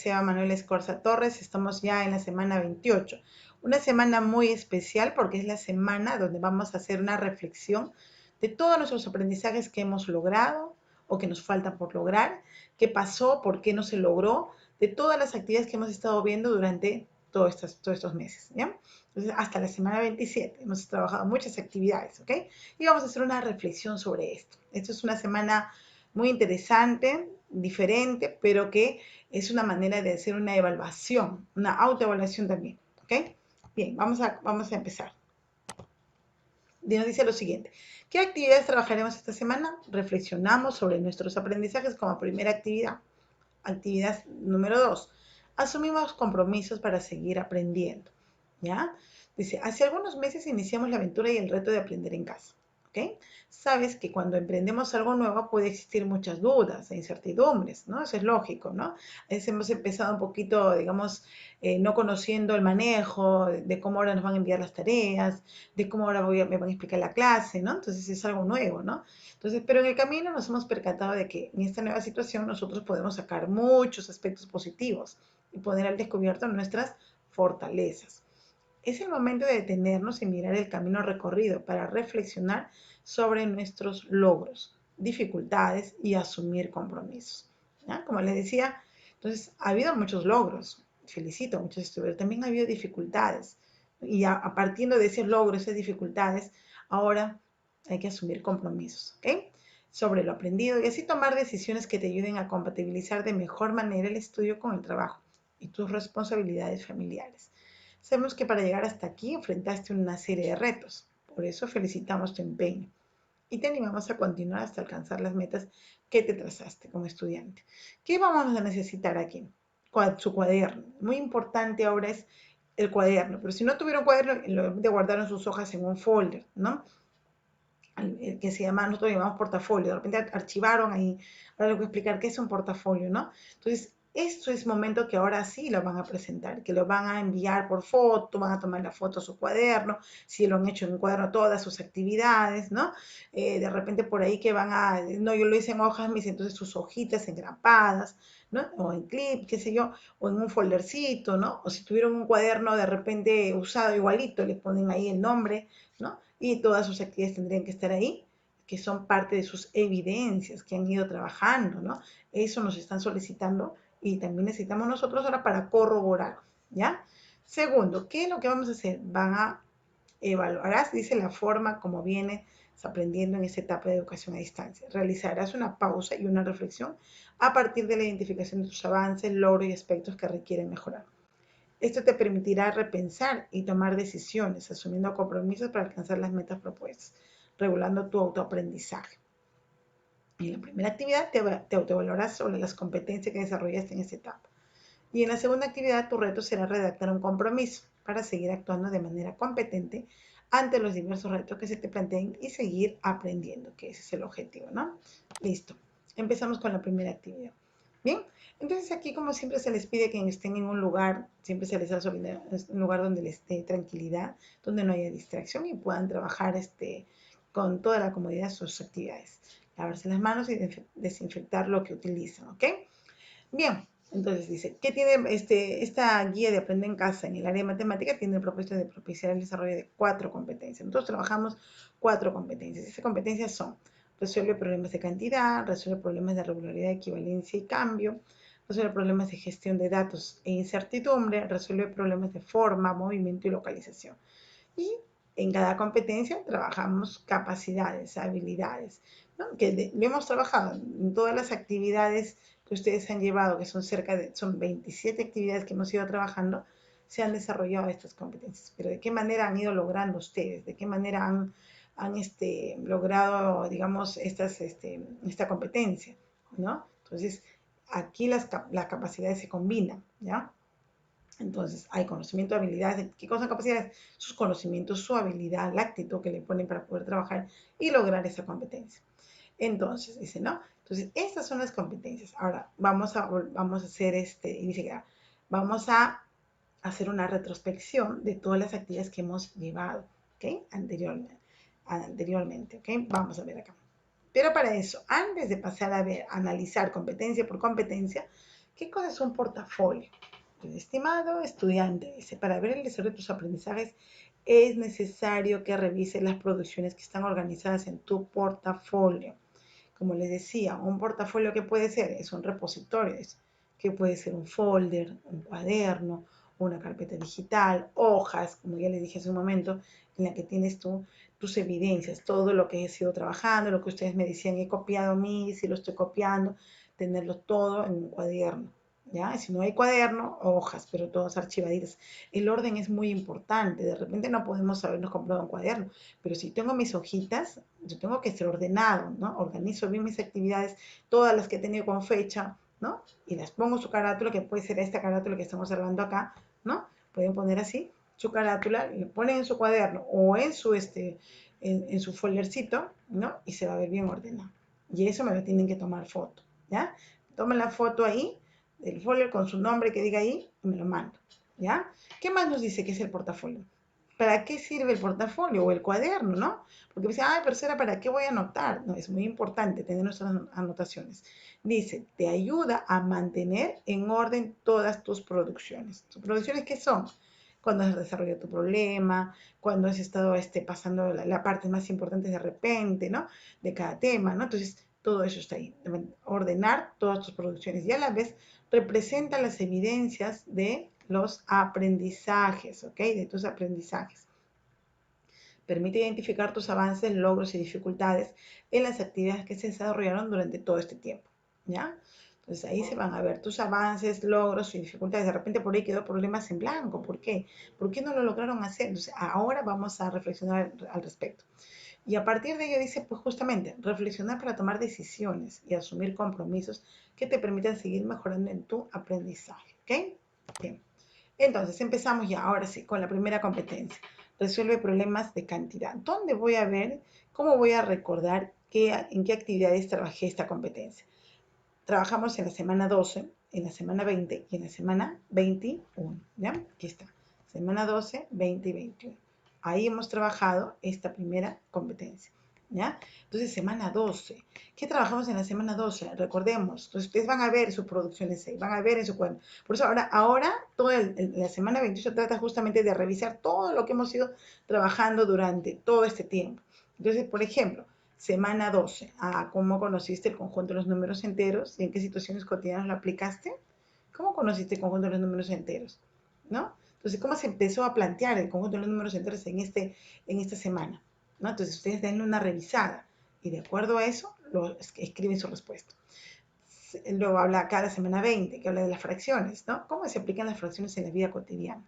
Seba Manuel Escorza Torres. Estamos ya en la semana 28. Una semana muy especial porque es la semana donde vamos a hacer una reflexión de todos nuestros aprendizajes que hemos logrado o que nos faltan por lograr, qué pasó, por qué no se logró, de todas las actividades que hemos estado viendo durante todos estos meses, ¿ya? Entonces, hasta la semana 27 hemos trabajado muchas actividades, ¿ok? Y vamos a hacer una reflexión sobre esto. Esto es una semana muy interesante, diferente, pero que es una manera de hacer una evaluación, una autoevaluación también, ¿ok? Bien, vamos a empezar. Nos dice lo siguiente: ¿qué actividades trabajaremos esta semana? Reflexionamos sobre nuestros aprendizajes como primera actividad. Actividad número 2. Asumimos compromisos para seguir aprendiendo. ¿Ya? Dice, hace algunos meses iniciamos la aventura y el reto de aprender en casa. ¿Ok? Sabes que cuando emprendemos algo nuevo puede existir muchas dudas e incertidumbres, ¿no? Eso es lógico, ¿no? A veces hemos empezado un poquito, digamos, no conociendo el manejo de cómo ahora nos van a enviar las tareas, de cómo ahora me van a explicar la clase, ¿no? Entonces es algo nuevo, ¿no? Entonces, pero en el camino nos hemos percatado de que en esta nueva situación nosotros podemos sacar muchos aspectos positivos y poner al descubierto nuestras fortalezas. Es el momento de detenernos y mirar el camino recorrido para reflexionar sobre nuestros logros, dificultades y asumir compromisos. ¿Ya? Como les decía, entonces ha habido muchos logros, felicito a muchos estudiantes, pero también ha habido dificultades. Y a partir de esos logros, esas dificultades, ahora hay que asumir compromisos, ¿ok? Sobre lo aprendido y así tomar decisiones que te ayuden a compatibilizar de mejor manera el estudio con el trabajo y tus responsabilidades familiares. Sabemos que para llegar hasta aquí enfrentaste una serie de retos, por eso felicitamos tu empeño y te animamos a continuar hasta alcanzar las metas que te trazaste como estudiante. ¿Qué vamos a necesitar aquí? Su cuaderno. Muy importante ahora es el cuaderno, pero si no tuvieron cuaderno, lo de guardaron sus hojas en un folder, ¿no? Que se llama, nosotros llamamos portafolio, de repente archivaron ahí, ahora les voy a explicar qué es un portafolio, ¿no? Entonces, esto es momento que ahora sí lo van a presentar, que lo van a enviar por foto, van a tomar la foto a su cuaderno, si lo han hecho en un cuaderno todas sus actividades, ¿no? De repente por ahí que van a, no, yo lo hice en hojas, me dicen entonces sus hojitas engrapadas, ¿no? O en clip, qué sé yo, o en un foldercito, ¿no? O si tuvieron un cuaderno de repente usado igualito, le ponen ahí el nombre, ¿no? Y todas sus actividades tendrían que estar ahí, que son parte de sus evidencias que han ido trabajando, ¿no? Eso nos están solicitando y también necesitamos nosotros ahora para corroborar, ¿ya? Segundo, ¿qué es lo que vamos a hacer? Van a evaluarás, dice, la forma como vienes aprendiendo en esta etapa de educación a distancia. Realizarás una pausa y una reflexión a partir de la identificación de tus avances, logros y aspectos que requieren mejorar. Esto te permitirá repensar y tomar decisiones, asumiendo compromisos para alcanzar las metas propuestas, regulando tu autoaprendizaje. En la primera actividad te autoevaluarás sobre las competencias que desarrollaste en esta etapa. Y en la segunda actividad tu reto será redactar un compromiso para seguir actuando de manera competente ante los diversos retos que se te planteen y seguir aprendiendo, que ese es el objetivo, ¿no? Listo. Empezamos con la primera actividad. Bien, entonces aquí como siempre se les pide que estén en un lugar, siempre se les da un lugar donde les dé tranquilidad, donde no haya distracción y puedan trabajar con toda la comodidad sus actividades. Lavarse las manos y desinfectar lo que utilizan, ¿ok? Bien, entonces dice, ¿qué tiene esta guía de Aprende en Casa en el área de matemática? Tiene el propósito de propiciar el desarrollo de 4 competencias. Nosotros trabajamos 4 competencias. Esas competencias son: resuelve problemas de cantidad, resuelve problemas de regularidad, equivalencia y cambio, resuelve problemas de gestión de datos e incertidumbre, resuelve problemas de forma, movimiento y localización. Y en cada competencia trabajamos capacidades, habilidades, ¿no? Que lo hemos trabajado en todas las actividades que ustedes han llevado, que son 27 actividades que hemos ido trabajando, se han desarrollado estas competencias. Pero ¿de qué manera han ido logrando ustedes? ¿De qué manera han logrado, digamos, esta competencia? ¿No? Entonces, aquí las capacidades se combinan, ¿ya? Entonces, hay conocimiento, habilidades. ¿Qué cosa son capacidades? Sus conocimientos, su habilidad, la actitud que le ponen para poder trabajar y lograr esa competencia. Entonces, dice, ¿no? Entonces, estas son las competencias. Ahora, vamos a hacer vamos a hacer una retrospección de todas las actividades que hemos llevado, ¿ok? Anteriormente, ¿ok? Vamos a ver acá. Pero para eso, antes de pasar a ver, analizar competencia por competencia, ¿Qué cosa es un portafolio? Entonces, estimado estudiante, dice, para ver el desarrollo de tus aprendizajes es necesario que revises las producciones que están organizadas en tu portafolio. Como les decía, un portafolio que puede ser es un repositorio, que puede ser un folder, un cuaderno, una carpeta digital, hojas, como ya les dije hace un momento, en la que tienes tus evidencias, todo lo que he sido trabajando, lo que ustedes me decían, he copiado a mí, si lo estoy copiando, tenerlo todo en un cuaderno. ¿Ya? Si no hay cuaderno, hojas, pero todas archivaditas. El orden es muy importante. De repente no podemos habernos comprado un cuaderno, pero si tengo mis hojitas, yo tengo que ser ordenado, ¿no? Organizo bien mis actividades, todas las que he tenido con fecha, ¿no? Y las pongo su carátula, que puede ser esta carátula que estamos hablando acá, ¿no? Pueden poner así su carátula, lo ponen en su cuaderno o en en su foldercito, ¿no? Y se va a ver bien ordenado. Y eso me lo tienen que tomar foto, ¿ya? Tomen la foto ahí, del folder con su nombre que diga ahí, y me lo mando, ¿ya? ¿Qué más nos dice que es el portafolio? ¿Para qué sirve el portafolio o el cuaderno, no? Porque me dice, ay, pero será, ¿para qué voy a anotar? No, es muy importante tener nuestras anotaciones. Dice, te ayuda a mantener en orden todas tus producciones. ¿Tus producciones qué son? Cuando has desarrollado tu problema, cuando has estado pasando la parte más importante de repente, ¿no? De cada tema, ¿no? Entonces, todo eso está ahí. Ordenar todas tus producciones. Y a la vez representa las evidencias de los aprendizajes, ¿ok? De tus aprendizajes. Permite identificar tus avances, logros y dificultades en las actividades que se desarrollaron durante todo este tiempo, ¿ya? Entonces ahí se van a ver tus avances, logros y dificultades. De repente por ahí quedó problemas en blanco. ¿Por qué? ¿Por qué no lo lograron hacer? Entonces ahora vamos a reflexionar al respecto. Y a partir de ello dice, pues justamente, reflexionar para tomar decisiones y asumir compromisos que te permitan seguir mejorando en tu aprendizaje, ¿ok? Bien. Entonces, empezamos ya, ahora sí, con la primera competencia. Resuelve problemas de cantidad. ¿Dónde voy a ver, cómo voy a recordar en qué actividades trabajé esta competencia? Trabajamos en la semana 12, en la semana 20 y en la semana 21, ¿ya? Aquí está, semana 12, 20 y 21. Ahí hemos trabajado esta primera competencia, ¿ya? Entonces, semana 12. ¿Qué trabajamos en la semana 12? Recordemos, entonces ustedes van a ver sus producciones ahí, van a ver en su cuaderno. Por eso ahora toda la semana 28 trata justamente de revisar todo lo que hemos ido trabajando durante todo este tiempo. Entonces, por ejemplo, semana 12. ¿Cómo conociste el conjunto de los números enteros y en qué situaciones cotidianas lo aplicaste? ¿Cómo conociste el conjunto de los números enteros? ¿No? Entonces, ¿cómo se empezó a plantear el conjunto de los números enteros en esta semana? ¿No? Entonces, ustedes den una revisada y de acuerdo a eso, escriben su respuesta. Luego habla cada semana 20, que habla de las fracciones, ¿no? ¿Cómo se aplican las fracciones en la vida cotidiana?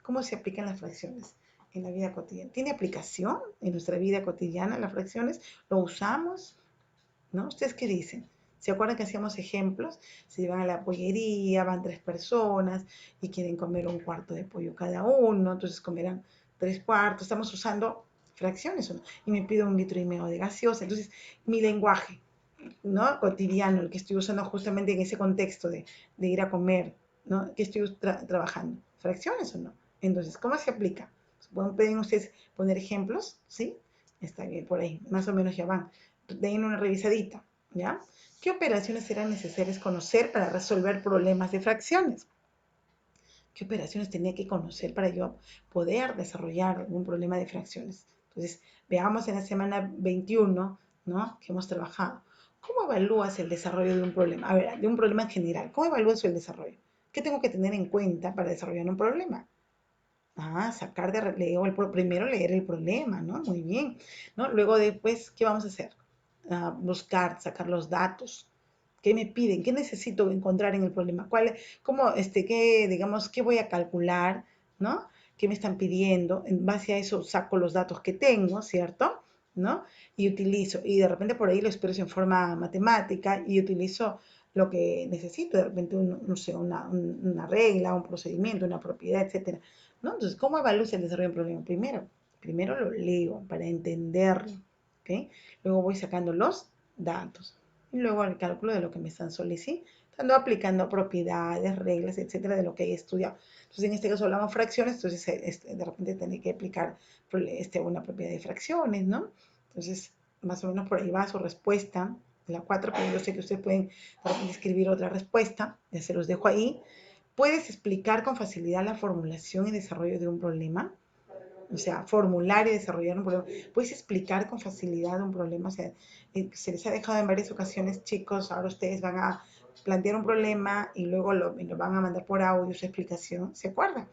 ¿Cómo se aplican las fracciones en la vida cotidiana? ¿Tiene aplicación en nuestra vida cotidiana las fracciones? ¿Lo usamos? ¿No? ¿Ustedes qué dicen? ¿Se acuerdan que hacíamos ejemplos? Se van a la pollería, van 3 personas y quieren comer un cuarto de pollo cada uno, entonces comerán 3 cuartos. Estamos usando fracciones, ¿no? Y me pido 1,5 litros de gaseosa. Entonces, mi lenguaje, ¿no? Cotidiano, el que estoy usando justamente en ese contexto de ir a comer, ¿no? ¿Qué estoy trabajando? ¿Fracciones o no? Entonces, ¿cómo se aplica? Pueden ustedes poner ejemplos, ¿sí? Está bien, por ahí, más o menos ya van. Den una revisadita, ¿ya? ¿Qué operaciones serán necesarias conocer para resolver problemas de fracciones? ¿Qué operaciones tenía que conocer para yo poder desarrollar algún problema de fracciones? Entonces, veamos en la semana 21, ¿no? Que hemos trabajado. ¿Cómo evalúas el desarrollo de un problema? A ver, de un problema en general. ¿Cómo evalúas el desarrollo? ¿Qué tengo que tener en cuenta para desarrollar un problema? Sacar de primero leer el problema, ¿no? Muy bien, ¿no? Luego después, ¿qué vamos a hacer? Buscar, sacar los datos. ¿Qué me piden? ¿Qué necesito encontrar en el problema? ¿Qué voy a calcular? ¿No? ¿Qué me están pidiendo? En base a eso saco los datos que tengo, ¿cierto? ¿No? Y utilizo, y de repente por ahí lo expreso en forma matemática y utilizo lo que necesito, de repente, no sé, una regla, un procedimiento, una propiedad, etcétera. ¿No? Entonces, ¿cómo evalúo el desarrollo de un problema? Primero lo leo para entenderlo, ¿ok? Luego voy sacando los datos y luego el cálculo de lo que me están solicitando, aplicando propiedades, reglas, etcétera, de lo que he estudiado. Entonces, en este caso hablamos fracciones, entonces de repente tengo que aplicar una propiedad de fracciones, ¿no? Entonces, más o menos por ahí va su respuesta, la 4, pero yo sé que ustedes pueden escribir otra respuesta, ya se los dejo ahí. ¿Puedes explicar con facilidad la formulación y desarrollo de un problema? O sea, formular y desarrollar un problema. Puedes explicar con facilidad un problema. O sea, se les ha dejado en varias ocasiones, chicos, ahora ustedes van a plantear un problema y luego lo van a mandar por audio su explicación. ¿Se acuerdan?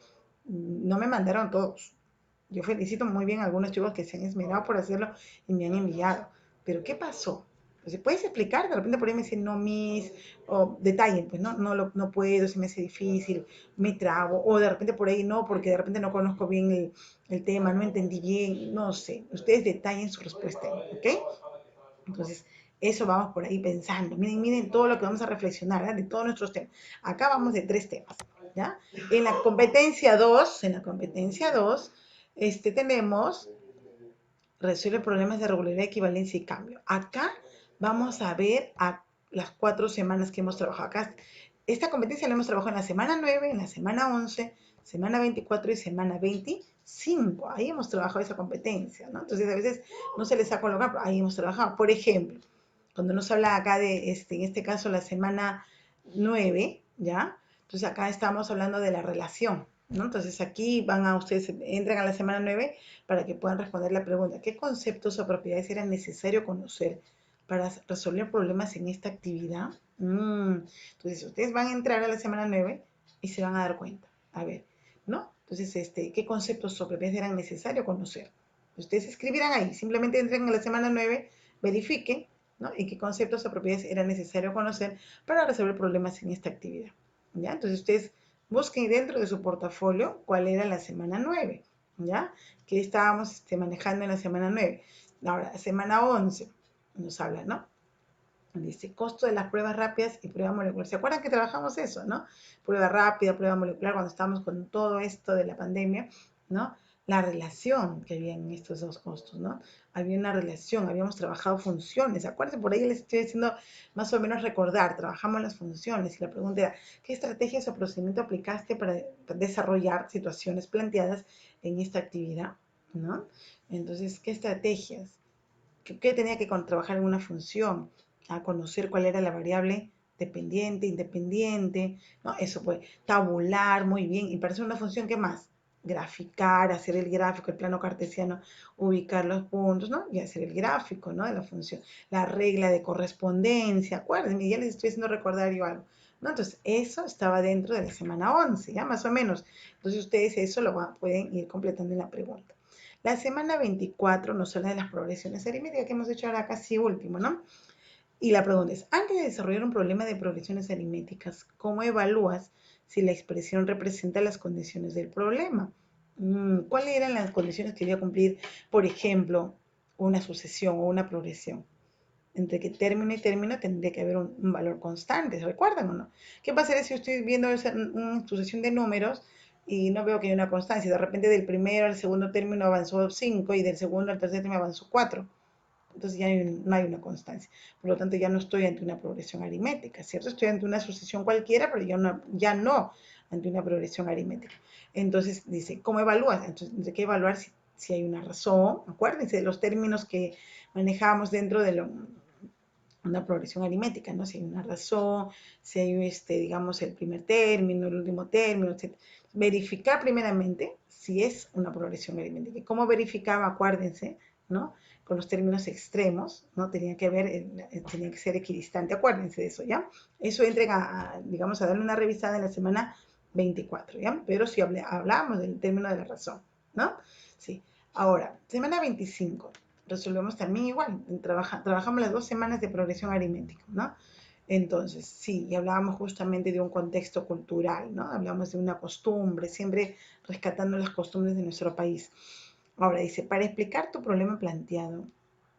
No me mandaron todos. Yo felicito muy bien a algunos chicos que se han esmerado por hacerlo y me han enviado. Pero ¿qué pasó? Entonces, ¿puedes explicar? De repente por ahí me dicen, no, mis, o detallen, pues no puedo, se me hace difícil, me trabo, o de repente por ahí no, porque de repente no conozco bien el tema, no entendí bien, no sé. Ustedes detallen su respuesta, ¿ok? Entonces, eso vamos por ahí pensando. Miren todo lo que vamos a reflexionar, ¿eh? De todos nuestros temas. Acá vamos de 3 temas, ¿ya? En la competencia 2, tenemos resuelve problemas de regularidad, equivalencia y cambio. Acá vamos a ver a las 4 semanas que hemos trabajado. Acá, esta competencia la hemos trabajado en la semana 9, en la semana 11, semana 24 y semana 25. Ahí hemos trabajado esa competencia, ¿no? Entonces, a veces no se les ha colocado, pero ahí hemos trabajado. Por ejemplo, cuando nos habla acá de, en este caso, la semana 9, ¿ya? Entonces, acá estamos hablando de la relación, ¿no? Entonces, aquí ustedes entran a la semana 9 para que puedan responder la pregunta. ¿Qué conceptos o propiedades era necesario conocer para resolver problemas en esta actividad? Entonces, ustedes van a entrar a la semana 9 y se van a dar cuenta. A ver, ¿no? Entonces, ¿qué conceptos o propiedades eran necesario conocer? Ustedes escribirán ahí, simplemente entren a la semana 9, verifiquen, ¿no? Y qué conceptos o propiedades era necesario conocer para resolver problemas en esta actividad. ¿Ya? Entonces, ustedes busquen dentro de su portafolio cuál era la semana 9, ¿ya? Que estábamos manejando en la semana 9. Ahora, semana 11 nos habla, ¿no? Dice, costo de las pruebas rápidas y prueba molecular. ¿Se acuerdan que trabajamos eso, no? Prueba rápida, prueba molecular, cuando estábamos con todo esto de la pandemia, ¿no? La relación que había en estos dos costos, ¿no? Había una relación, habíamos trabajado funciones. Acuérdense, por ahí les estoy diciendo más o menos recordar, trabajamos las funciones y la pregunta era, ¿qué estrategias o procedimiento aplicaste para desarrollar situaciones planteadas en esta actividad, ¿no? Entonces, ¿qué estrategias? ¿Qué tenía que trabajar en una función? A conocer cuál era la variable dependiente, independiente, ¿no? Eso pues, tabular, muy bien. Y para hacer una función, ¿qué más? Graficar, hacer el gráfico, el plano cartesiano, ubicar los puntos, ¿no? Y hacer el gráfico, ¿no? De la función. La regla de correspondencia, acuérdense, ya les estoy haciendo recordar yo algo, ¿no? Entonces, eso estaba dentro de la semana 11, ¿ya? Más o menos. Entonces, ustedes eso pueden ir completando en la pregunta. La semana 24 nos habla de las progresiones aritméticas que hemos hecho ahora casi último, ¿no? Y la pregunta es, antes de desarrollar un problema de progresiones aritméticas, ¿cómo evalúas si la expresión representa las condiciones del problema? ¿Cuáles eran las condiciones que debía cumplir, por ejemplo, una sucesión o una progresión? Entre que término y término tendría que haber un valor constante, ¿se recuerdan o no? ¿Qué pasaría si yo estoy viendo una sucesión de números y no veo que hay una constancia? De repente del primero al segundo término avanzó 5 y del segundo al tercer término avanzó 4. Entonces ya no hay una constancia. Por lo tanto, ya no estoy ante una progresión aritmética, ¿cierto? Estoy ante una sucesión cualquiera, pero ya no ante una progresión aritmética. Entonces, dice, ¿cómo evalúas? Entonces, hay que evaluar si hay una razón. Acuérdense de los términos que manejamos dentro de una progresión aritmética, ¿no? Si hay una razón, si hay, digamos, el primer término, el último término, etc. Verificar primeramente si es una progresión aritmética. ¿Cómo verificaba? Acuérdense, ¿no? Con los términos extremos, ¿no? Tenía que ser equidistante, acuérdense de eso, ¿ya? Eso entra, digamos, a darle una revisada en la semana 24, ¿ya? Pero si hablamos del término de la razón, ¿no? Sí. Ahora, semana 25 resolvemos también igual, trabajamos las 2 semanas de progresión aritmética, ¿no? Entonces, sí, y hablábamos justamente de un contexto cultural, ¿no? Hablamos de una costumbre, siempre rescatando las costumbres de nuestro país. Ahora dice, para explicar tu problema planteado,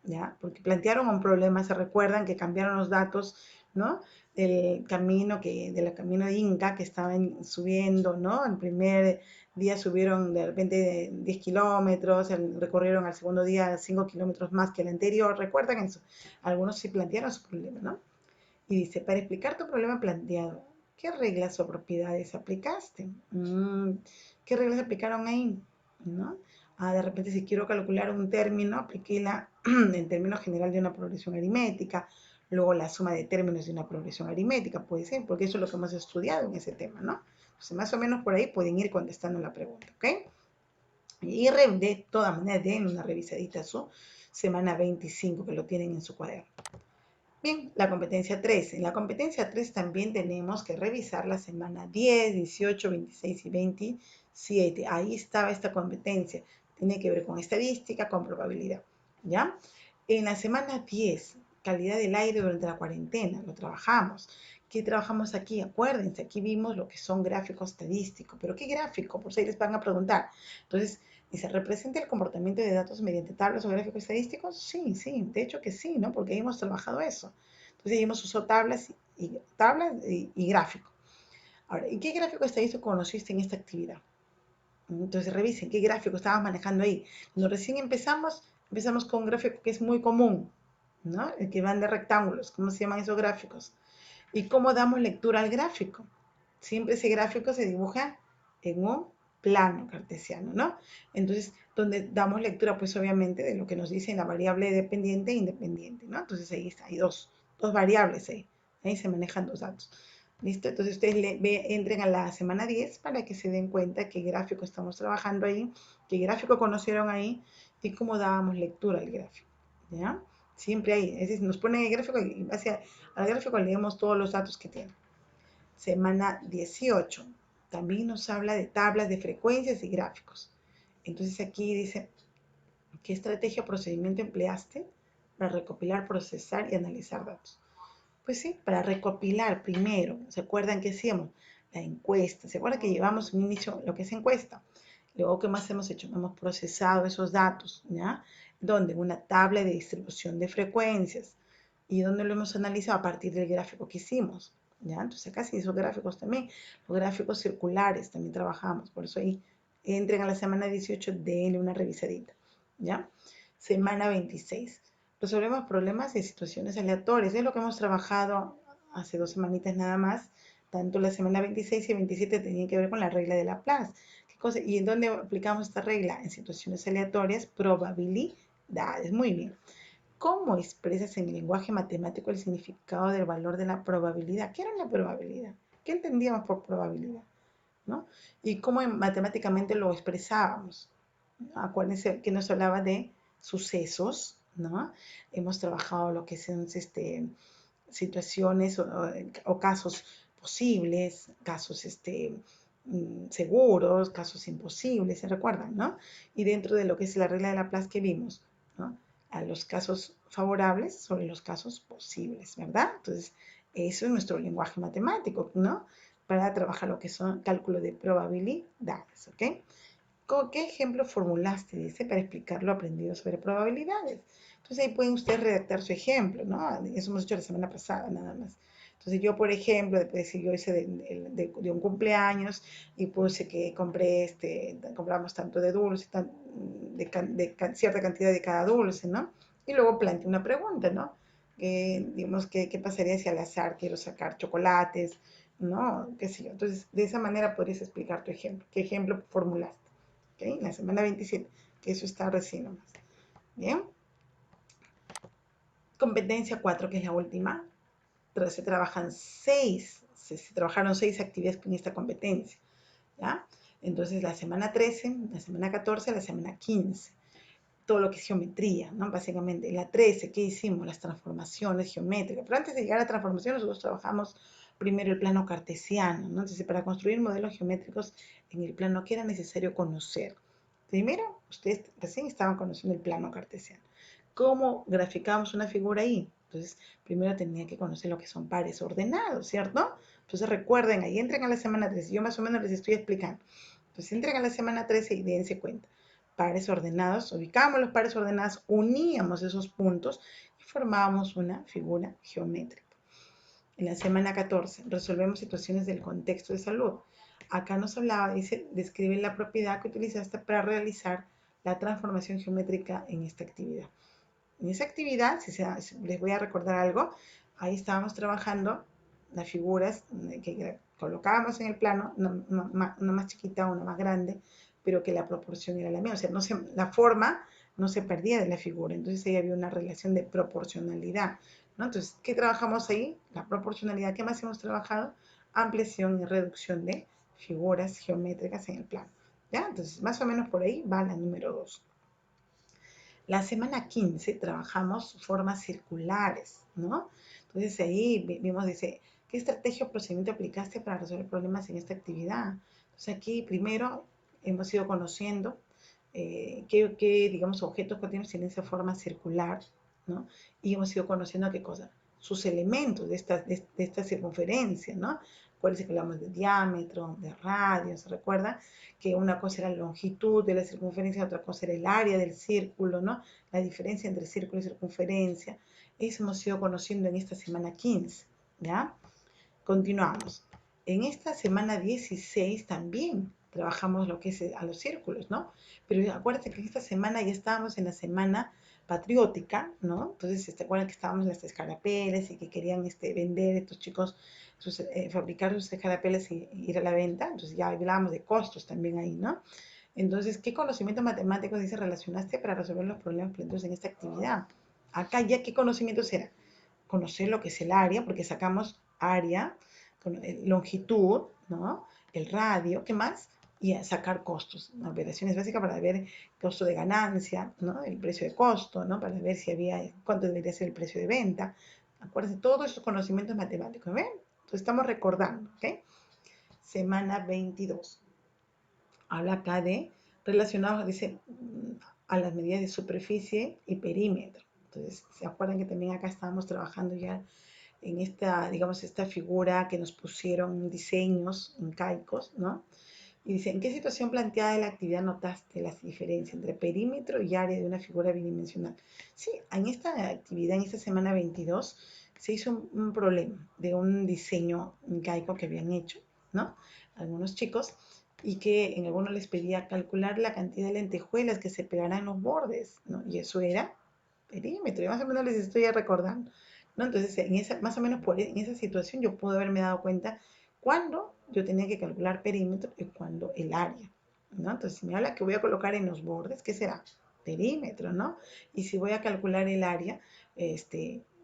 ¿ya? Porque plantearon un problema, se recuerdan que cambiaron los datos, ¿no? Del camino de Inca que estaban subiendo, ¿no? El primer día subieron de repente 10 kilómetros, recorrieron al segundo día 5 kilómetros más que el anterior, ¿recuerdan eso? Algunos sí plantearon su problema, ¿no? Y dice, para explicar tu problema planteado, ¿qué reglas o propiedades aplicaste? ¿Qué reglas aplicaron ahí? ¿No? De repente si quiero calcular un término, apliqué el término general de una progresión aritmética. luego la suma de términos de una progresión aritmética, puede ser, porque eso es lo que hemos estudiado en ese tema, ¿no? Entonces, más o menos por ahí pueden ir contestando la pregunta, ¿ok? Y de todas maneras, den una revisadita a su semana 25, que lo tienen en su cuaderno. Bien, la competencia 3. En la competencia 3 también tenemos que revisar la semana 10, 18, 26 y 27. Ahí estaba esta competencia. Tiene que ver con estadística, con probabilidad. ¿Ya? En la semana 10, calidad del aire durante la cuarentena, lo trabajamos. ¿Qué trabajamos aquí? Acuérdense, aquí vimos lo que son gráficos estadísticos. ¿Pero qué gráfico? Por si les van a preguntar. Entonces, ¿se representa el comportamiento de datos mediante tablas o gráficos estadísticos? Sí, sí, de hecho que sí, ¿no? Porque ahí hemos trabajado eso. Entonces, ahí hemos usado tablas y gráfico. Ahora, ¿y qué gráfico estadístico conociste en esta actividad? Entonces, revisen qué gráfico estabas manejando ahí. Cuando recién empezamos con un gráfico que es muy común, ¿no? El que van de rectángulos. ¿Cómo se llaman esos gráficos? ¿Y cómo damos lectura al gráfico? Siempre ese gráfico se dibuja en un plano cartesiano, ¿no? Entonces, donde damos lectura, pues obviamente, de lo que nos dice la variable dependiente e independiente, ¿no? Entonces ahí está, hay dos variables ahí se manejan dos datos. ¿Listo? Entonces ustedes entren a la semana 10 para que se den cuenta qué gráfico estamos trabajando ahí, qué gráfico conocieron ahí y cómo dábamos lectura al gráfico, ¿ya? Siempre ahí, es decir, nos ponen el gráfico y hacia al gráfico leemos todos los datos que tiene. Semana 18. También nos habla de tablas de frecuencias y gráficos. Entonces aquí dice, ¿qué estrategia o procedimiento empleaste para recopilar, procesar y analizar datos? Pues sí, para recopilar primero. ¿Se acuerdan que hacíamos? La encuesta. ¿Se acuerdan que llevamos un inicio lo que es encuesta? Luego, ¿qué más hemos hecho? Hemos procesado esos datos, ¿ya? Donde una tabla de distribución de frecuencias. ¿Y dónde lo hemos analizado? A partir del gráfico que hicimos, ¿ya? Entonces, acá sí, esos gráficos también. Los gráficos circulares también trabajamos. Por eso ahí entren a la semana 18, denle una revisadita, ¿ya? Semana 26. Resolvemos problemas de situaciones aleatorias. Es lo que hemos trabajado hace 2 semanitas nada más. Tanto la semana 26 y 27 tenían que ver con la regla de Laplace. ¿Qué cosa? ¿Y en dónde aplicamos esta regla? En situaciones aleatorias, probabilidades. Muy bien. ¿Cómo expresas en el lenguaje matemático el significado del valor de la probabilidad? ¿Qué era la probabilidad? ¿Qué entendíamos por probabilidad? ¿No? Y cómo matemáticamente lo expresábamos. Acuérdense que nos hablaba de sucesos, ¿no? Hemos trabajado lo que son situaciones o casos posibles, casos seguros, casos imposibles, ¿se recuerdan, no? Y dentro de lo que es la regla de Laplace que vimos, ¿no? A los casos favorables sobre los casos posibles, ¿verdad? Entonces, eso es nuestro lenguaje matemático, ¿no? Para trabajar lo que son cálculos de probabilidades, ¿ok? ¿Con qué ejemplo formulaste, dice, para explicar lo aprendido sobre probabilidades? Entonces ahí pueden ustedes redactar su ejemplo, ¿no? Eso hemos hecho la semana pasada, nada más. Entonces yo, por ejemplo, después si yo hice de un cumpleaños y puse que compramos tanto de dulce, cierta cantidad de cada dulce, ¿no? Y luego planteé una pregunta, ¿no? Digamos, ¿qué pasaría si al azar quiero sacar chocolates, ¿no? ¿Qué sé yo? Entonces, de esa manera podrías explicar tu ejemplo. ¿Qué ejemplo formulaste? ¿Okay? La semana 27, que eso está recién nomás. Bien. Competencia 4, que es la última. Se trabajan se trabajaron 6 actividades en esta competencia. ¿Ya? Entonces, la semana 13, la semana 14, la semana 15. Todo lo que es geometría, ¿no? Básicamente. En la 13, ¿qué hicimos? Las transformaciones geométricas. Pero antes de llegar a la transformación, nosotros trabajamos primero el plano cartesiano, ¿no? Entonces, para construir modelos geométricos en el plano, ¿qué era necesario conocer? Primero, ustedes recién estaban conociendo el plano cartesiano. ¿Cómo graficamos una figura ahí? Entonces, primero tenía que conocer lo que son pares ordenados, ¿cierto? Entonces, recuerden, ahí entren a la semana 13. Yo más o menos les estoy explicando. Entonces, entren a la semana 13 y dense cuenta. Pares ordenados, ubicamos los pares ordenados, uníamos esos puntos y formábamos una figura geométrica. En la semana 14, resolvemos situaciones del contexto de salud. Acá nos hablaba, dice, describe la propiedad que utilizaste para realizar la transformación geométrica en esta actividad. En esa actividad, si les voy a recordar algo, ahí estábamos trabajando las figuras que colocábamos en el plano, una más chiquita, una más grande, pero que la proporción era la misma. O sea, la forma no se perdía de la figura. Entonces ahí había una relación de proporcionalidad. ¿no? Entonces, ¿qué trabajamos ahí? La proporcionalidad. ¿Qué más hemos trabajado? Ampliación y reducción de figuras geométricas en el plano, ¿ya? Entonces, más o menos por ahí va la número 2. La semana 15 trabajamos formas circulares, ¿no? Entonces ahí vimos, dice, ¿qué estrategia o procedimiento aplicaste para resolver problemas en esta actividad? Entonces aquí primero hemos ido conociendo qué, digamos, objetos continuos tienen esa forma circular, ¿no? Y hemos ido conociendo qué cosa, sus elementos de esta circunferencia, ¿no? ¿Cuáles es que hablamos de diámetro, de radio? ¿Se recuerda? Que una cosa era la longitud de la circunferencia, otra cosa era el área del círculo, ¿no? La diferencia entre círculo y circunferencia. Eso hemos ido conociendo en esta semana 15, ¿ya? Continuamos. En esta semana 16 también trabajamos lo que es a los círculos, ¿no? Pero acuérdate que en esta semana ya estábamos en la semana patriótica, ¿no? Entonces, ¿te acuerdan que estábamos en las escarapelas y que querían vender estos chicos, fabricar sus escarapelas y ir a la venta? Entonces ya hablábamos de costos también ahí, ¿no? Entonces, ¿qué conocimientos matemáticos dice relacionaste para resolver los problemas planteados en esta actividad? Acá ya, ¿qué conocimientos era? Conocer lo que es el área, porque sacamos área, longitud, ¿no? El radio, ¿qué más? Y a sacar costos, ¿no? Operaciones básicas para ver costo de ganancia, ¿no? El precio de costo, ¿no? Para ver si había, cuánto debería ser el precio de venta. Acuérdense, todos esos conocimientos matemáticos, ¿ven? Entonces estamos recordando, ¿ok? Semana 22. Habla acá de relacionados, dice, a las medidas de superficie y perímetro. Entonces, ¿se acuerdan que también acá estábamos trabajando ya en esta, digamos, esta figura que nos pusieron diseños incaicos, ¿no? Y dice, ¿en qué situación planteada de la actividad notaste las diferencias entre perímetro y área de una figura bidimensional? Sí, en esta actividad, en esta semana 22, se hizo un problema de un diseño incaico que habían hecho, ¿no? Algunos chicos, y que en algunos les pedía calcular la cantidad de lentejuelas que se pegarán en los bordes, ¿no? Y eso era perímetro, y más o menos les estoy recordando, ¿no? Entonces, más o menos en esa situación yo pude haberme dado cuenta cuándo yo tenía que calcular perímetro y cuándo el área, ¿no? Entonces, si me habla que voy a colocar en los bordes, ¿qué será? Perímetro, ¿no? Y si voy a calcular el área, es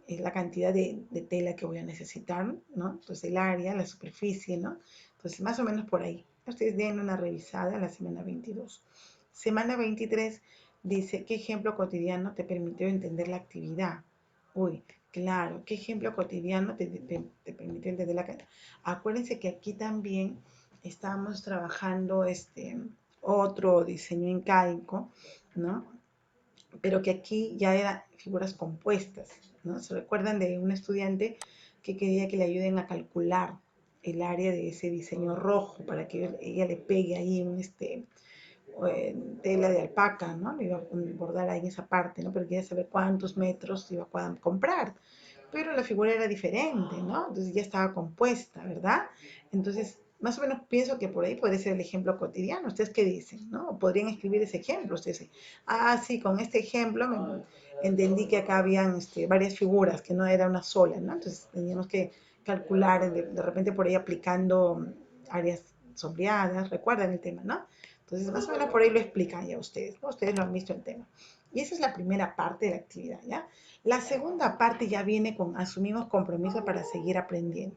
la cantidad de tela que voy a necesitar, ¿no? Entonces, el área, la superficie, ¿no? Entonces, más o menos por ahí. Ustedes den una revisada a la semana 22. Semana 23 dice, ¿qué ejemplo cotidiano te permitió entender la actividad? Uy, claro, ¿qué ejemplo cotidiano te permitió entender la actividad? Acuérdense que aquí también estábamos trabajando otro diseño incaico, ¿no? Pero que aquí ya eran figuras compuestas, ¿no? ¿Se recuerdan de un estudiante que quería que le ayuden a calcular el área de ese diseño rojo para que ella le pegue ahí tela de alpaca, ¿no? Le iba a bordar ahí en esa parte, ¿no? Pero quería saber cuántos metros iba a poder comprar. Pero la figura era diferente, ¿no? Entonces ya estaba compuesta, ¿verdad? Entonces, más o menos pienso que por ahí puede ser el ejemplo cotidiano. ¿Ustedes qué dicen? ¿No? Podrían escribir ese ejemplo. Ustedes dicen, ah, sí, con este ejemplo entendí que acá habían varias figuras, que no era una sola, ¿no? Entonces teníamos que calcular, de repente por ahí aplicando áreas sombreadas, recuerdan el tema, ¿no? Entonces, más o menos por ahí lo explican ya ustedes, ¿no? Ustedes lo han visto el tema. Y esa es la primera parte de la actividad, ¿ya? La segunda parte ya viene con asumimos compromisos para seguir aprendiendo.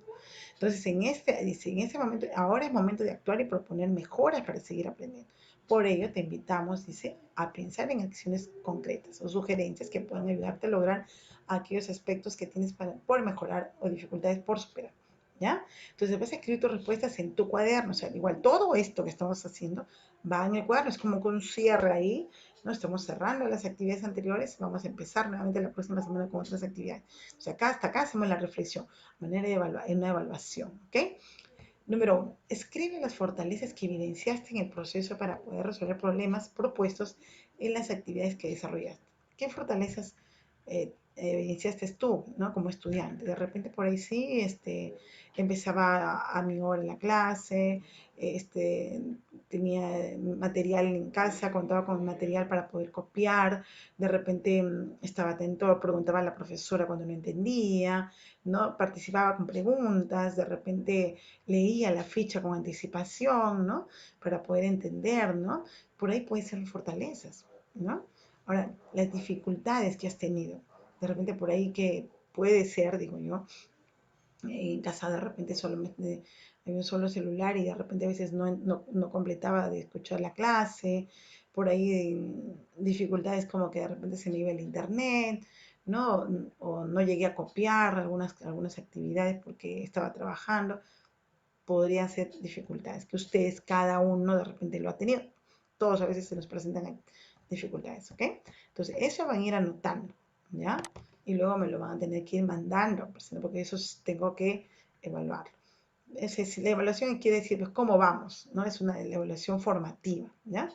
Entonces, dice, en este momento, ahora es momento de actuar y proponer mejoras para seguir aprendiendo. Por ello, te invitamos, dice, a pensar en acciones concretas o sugerencias que puedan ayudarte a lograr aquellos aspectos que tienes por mejorar o dificultades por superar. ¿Ya? Entonces vas a escribir tus respuestas en tu cuaderno, o sea, igual todo esto que estamos haciendo va en el cuaderno, es como con un cierre ahí, ¿no? Estamos cerrando las actividades anteriores, vamos a empezar nuevamente la próxima semana con otras actividades. O sea, hasta acá hacemos la reflexión, manera de una evaluación, ¿ok? Número 1. Escribe las fortalezas que evidenciaste en el proceso para poder resolver problemas propuestos en las actividades que desarrollaste. ¿Qué fortalezas evidenciaste tú, ¿no? Como estudiante? De repente por ahí sí, empezaba a mi hora en la clase, este, tenía material en casa, contaba con material para poder copiar, de repente estaba atento, preguntaba a la profesora cuando no entendía, ¿no? Participaba con preguntas, de repente leía la ficha con anticipación, ¿no? Para poder entender, ¿no? Por ahí pueden ser fortalezas, ¿no? Ahora, las dificultades que has tenido, de repente por ahí que puede ser, digo yo, en casa de repente solamente había un solo celular y de repente a veces no completaba de escuchar la clase, por ahí dificultades como que de repente se me iba el internet, ¿no? O no llegué a copiar algunas actividades porque estaba trabajando, podrían ser dificultades que ustedes, cada uno de repente lo ha tenido. Todos a veces se nos presentan dificultades, ¿ok? Entonces, eso van a ir anotando, ¿ya? Y luego me lo van a tener que ir mandando, porque eso tengo que evaluarlo. La evaluación quiere decir, pues, cómo vamos, ¿no? Es una evaluación formativa, ¿ya?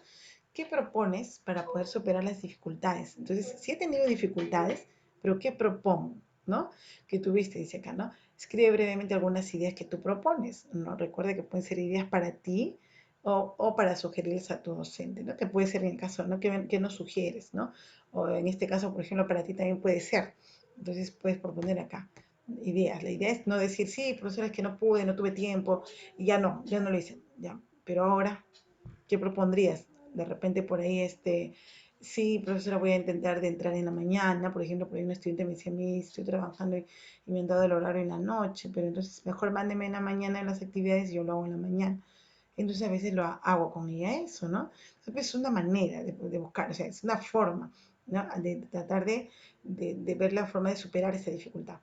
¿Qué propones para poder superar las dificultades? Entonces, si he tenido dificultades, pero ¿qué propongo? ¿No? Que tuviste, dice acá, ¿no? Escribe brevemente algunas ideas que tú propones, ¿no? Recuerda que pueden ser ideas para ti o para sugerirles a tu docente, ¿no? Que puede ser en el caso, ¿no? Que nos sugieres, ¿no? O en este caso, por ejemplo, para ti también puede ser. Entonces, puedes proponer acá ideas. La idea es no decir, sí, profesor, es que no pude, no tuve tiempo, y ya no lo hice, ya. Pero ahora, ¿qué propondrías? De repente por ahí, sí, profesora, voy a intentar de entrar en la mañana, por ejemplo, por ahí un estudiante me decía a mí, estoy trabajando y me han dado el horario en la noche, pero entonces mejor mándeme en la mañana en las actividades y yo lo hago en la mañana. Entonces a veces lo hago con ella eso, ¿no? Entonces es una manera de buscar, o sea, es una forma, ¿no? De tratar de ver la forma de superar esa dificultad.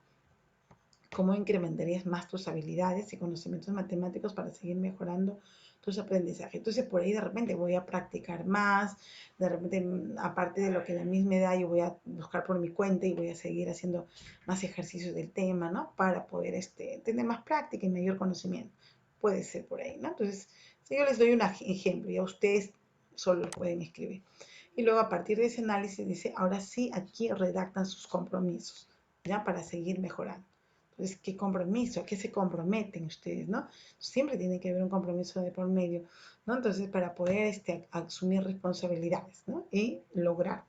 ¿Cómo incrementarías más tus habilidades y conocimientos matemáticos para seguir mejorando tus aprendizajes? Entonces, por ahí de repente voy a practicar más, de repente, aparte de lo que la misma edad, yo voy a buscar por mi cuenta y voy a seguir haciendo más ejercicios del tema, ¿no? Para poder tener más práctica y mayor conocimiento. Puede ser por ahí, ¿no? Entonces, si yo les doy un ejemplo, ya ustedes solo lo pueden escribir. Y luego a partir de ese análisis dice, ahora sí, aquí redactan sus compromisos, ¿ya? Para seguir mejorando. Entonces, ¿qué compromiso? ¿A qué se comprometen ustedes, no? Siempre tiene que haber un compromiso de por medio, ¿no? Entonces, para poder asumir responsabilidades, ¿no? Y lograr.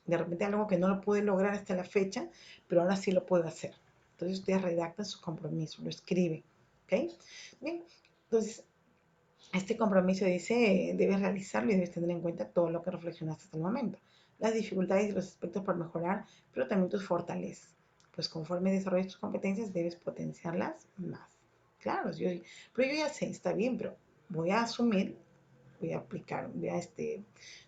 De repente algo que no lo pude lograr hasta la fecha, pero ahora sí lo puedo hacer. Entonces, ustedes redactan su compromiso, lo escriben, ¿ok? Bien, entonces, este compromiso dice, debes realizarlo y debes tener en cuenta todo lo que reflexionaste hasta el momento. Las dificultades y los aspectos por mejorar, pero también tus fortalezas. Pues conforme desarrolles tus competencias, debes potenciarlas más. Claro, pero yo ya sé, está bien, pero voy a asumir, voy a aplicar, voy a,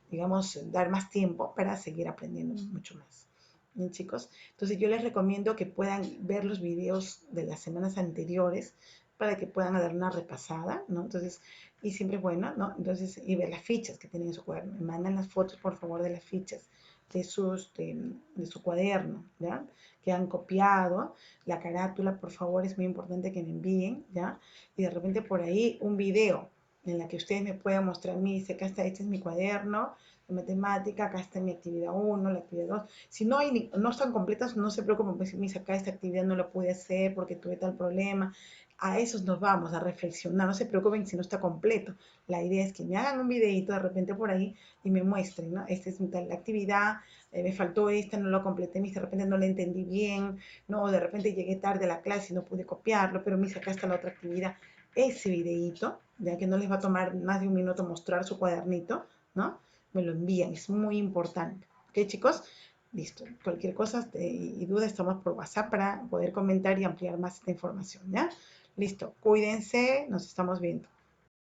digamos, dar más tiempo para seguir aprendiendo mucho más. Bien, chicos. Entonces yo les recomiendo que puedan ver los videos de las semanas anteriores para que puedan dar una repasada, ¿no? Entonces, y siempre es bueno, ¿no? Entonces, y ver las fichas que tienen en su cuaderno. Me mandan las fotos, por favor, de las fichas de su cuaderno, ¿ya? Que han copiado. La carátula, por favor, es muy importante que me envíen, ¿ya? Y de repente por ahí un video en la que ustedes me puedan mostrar, mí, dice, acá está, este es mi cuaderno de matemática, acá está mi actividad 1, la actividad 2. Si no, no están completas, no se preocupen, pues, mis, acá esta actividad no la pude hacer porque tuve tal problema. A esos nos vamos a reflexionar, no se preocupen si no está completo. La idea es que me hagan un videito de repente por ahí y me muestren, ¿no? Esta es mi tal actividad, me faltó esta, no lo completé, mis, de repente no la entendí bien, ¿no? O de repente llegué tarde a la clase y no pude copiarlo, pero mis, acá está la otra actividad. Ese videito, ya que no les va a tomar más de un minuto mostrar su cuadernito, ¿no? Me lo envían, es muy importante. ¿Ok, chicos? Listo. Cualquier cosa y duda estamos por WhatsApp para poder comentar y ampliar más esta información, ¿ya? Listo. Cuídense, nos estamos viendo.